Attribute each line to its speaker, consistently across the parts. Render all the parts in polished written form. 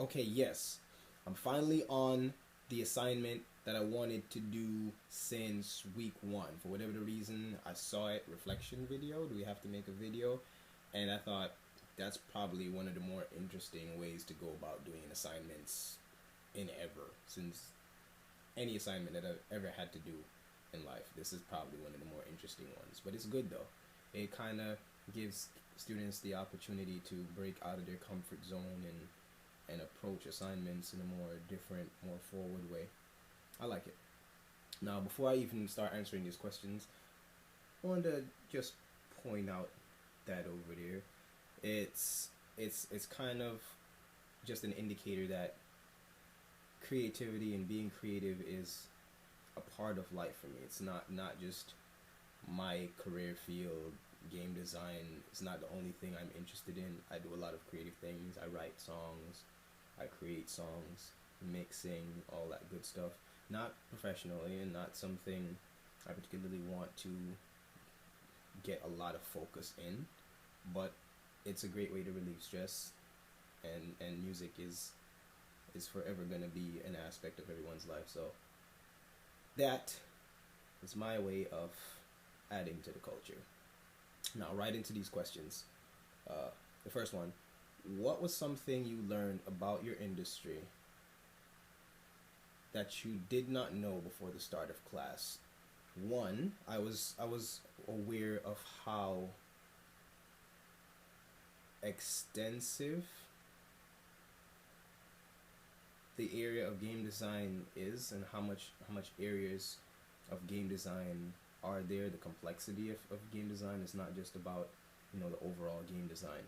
Speaker 1: Okay, yes. I'm finally on the assignment that I wanted to do since week one. For whatever the reason, I saw it, reflection video. Do we have to make a video? And I thought that's probably one of the more interesting ways to go about doing assignments in ever. Since any assignment that I've ever had to do in life, this is probably one of the more interesting ones. But it's good though. It kind of gives students the opportunity to break out of their comfort zone and approach assignments in a more different, more forward way. I like it. Now, before I even start answering these questions, I wanted to just point out that over there, it's kind of just an indicator that creativity and being creative is a part of life for me. It's not just my career field. Game design is not the only thing I'm interested in. I do a lot of creative things. I write songs, I create songs, mixing, all that good stuff. Not professionally and not something I particularly want to get a lot of focus in, but it's a great way to relieve stress, and music is forever going to be an aspect of everyone's life. So that is my way of adding to the culture. Now, right into these questions. The first one: what was something you learned about your industry that you did not know before the start of class? One, I was aware of how extensive the area of game design is, and how much areas of game design are there. The complexity of game design is not just about the overall game design.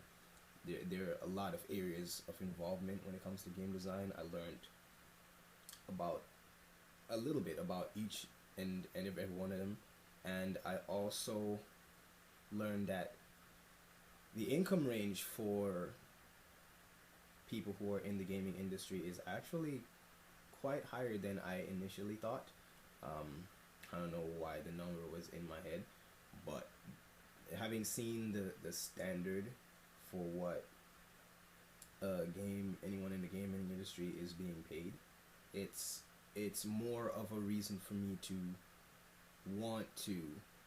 Speaker 1: There are a lot of areas of involvement when it comes to game design. I learned about a little bit about each and every one of them, and I also learned that the income range for people who are in the gaming industry is actually quite higher than I initially thought. I don't know why the number was in my head, but having seen the standard for what anyone in the gaming industry is being paid, it's more of a reason for me to want to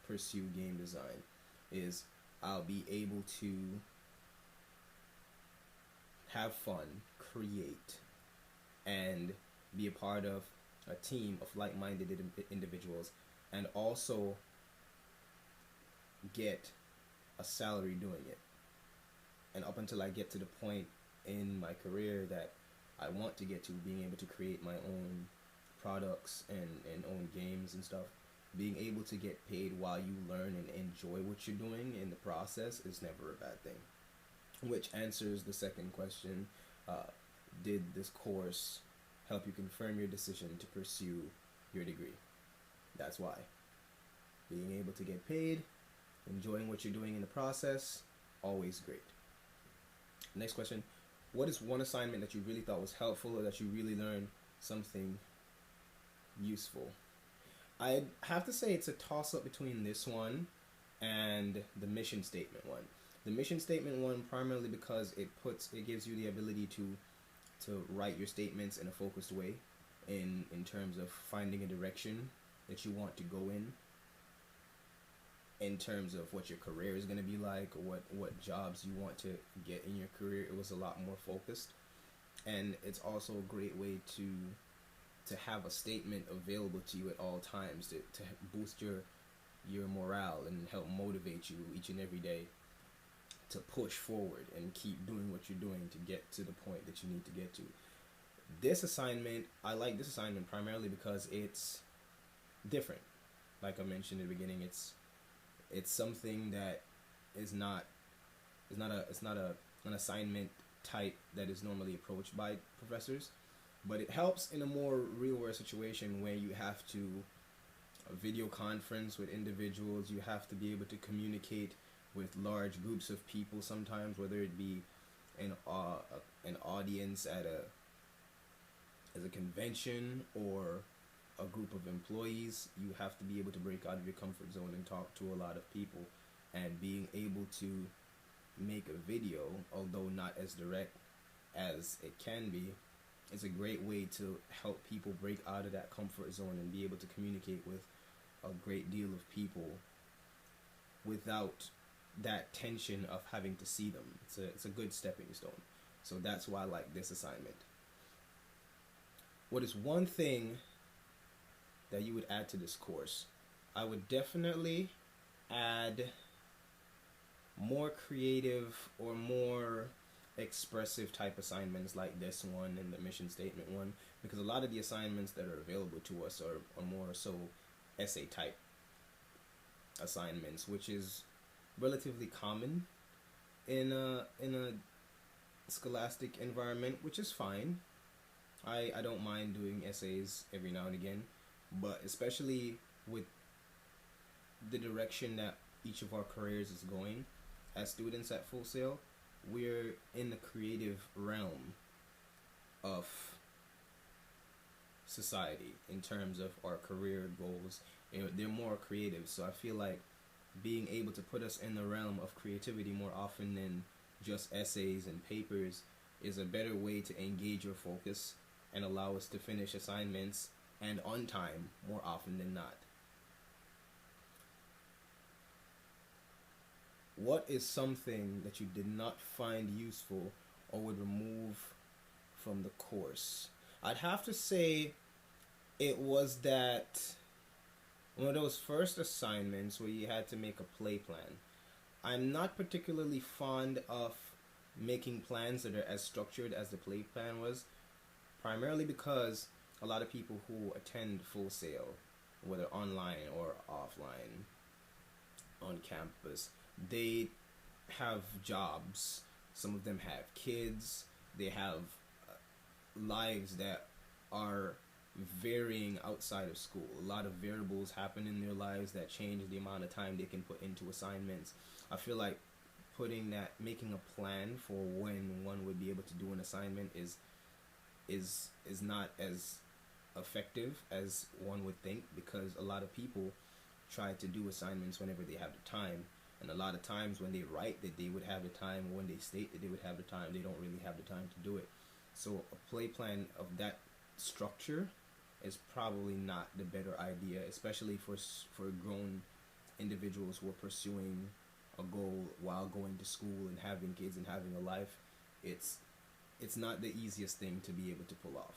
Speaker 1: pursue game design. Is I'll be able to have fun, create, and be a part of a team of like-minded individuals, and also get a salary doing it. And up until I get to the point in my career that I want to get to, being able to create my own products and own games and stuff, being able to get paid while you learn and enjoy what you're doing in the process is never a bad thing. Which answers the second question: did this course help you confirm your decision to pursue your degree? That's why. Being able to get paid, enjoying what you're doing in the process, always great. Next question: what is one assignment that you really thought was helpful, or that you really learned something useful? I'd have to say it's a toss-up between this one and the mission statement one. The mission statement one primarily because it gives you the ability to write your statements in a focused way, in terms of finding a direction that you want to go in terms of what your career is going to be like, or what jobs you want to get in your career. It was a lot more focused, and it's also a great way to have a statement available to you at all times to boost your morale and help motivate you each and every day to push forward and keep doing what you're doing to get to the point that you need to get to. I like this assignment primarily because it's different. Like I mentioned in the beginning, it's something that is not an assignment type that is normally approached by professors, but it helps in a more real world situation where you have to video conference with individuals. You have to be able to communicate with large groups of people sometimes, whether it be an audience at a convention or a group of employees. You have to be able to break out of your comfort zone and talk to a lot of people, and being able to make a video, although not as direct as it can be, it's a great way to help people break out of that comfort zone and be able to communicate with a great deal of people without that tension of having to see them. It's a good stepping stone. So that's why I like this assignment. What is one thing that you would add to this course? I would definitely add more creative or more expressive type assignments like this one and the mission statement one, because a lot of the assignments that are available to us are more so essay type assignments, which is relatively common in a scholastic environment, which is fine. I don't mind doing essays every now and again, but especially with the direction that each of our careers is going as students at Full Sail, we're in the creative realm of society in terms of our career goals. You know, they're more creative, so I feel like being able to put us in the realm of creativity more often than just essays and papers is a better way to engage your focus and allow us to finish assignments and on time more often than not. What is something that you did not find useful or would remove from the course? I'd have to say it was that one of those first assignments where you had to make a play plan. I'm not particularly fond of making plans that are as structured as the play plan was, primarily because a lot of people who attend Full Sail, whether online or offline, on campus, they have jobs. Some of them have kids. They have lives that are varying outside of school. A lot of variables happen in their lives that change the amount of time they can put into assignments. I feel like making a plan for when one would be able to do an assignment is not as effective as one would think, because a lot of people try to do assignments whenever they have the time, and a lot of times when they write that they would have the time, or when they state that they would have the time, they don't really have the time to do it. So a play plan of that structure is probably not the better idea, especially for grown individuals who are pursuing a goal while going to school and having kids and having a life. It's not the easiest thing to be able to pull off.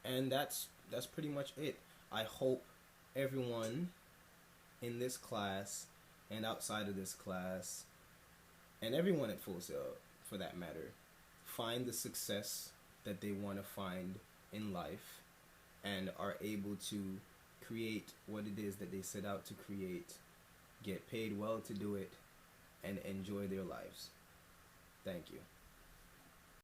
Speaker 1: And that's pretty much it. I hope everyone in this class and outside of this class, and everyone at Full Sail for that matter, find the success that they want to find in life and are able to create what it is that they set out to create, get paid well to do it, and enjoy their lives. Thank you.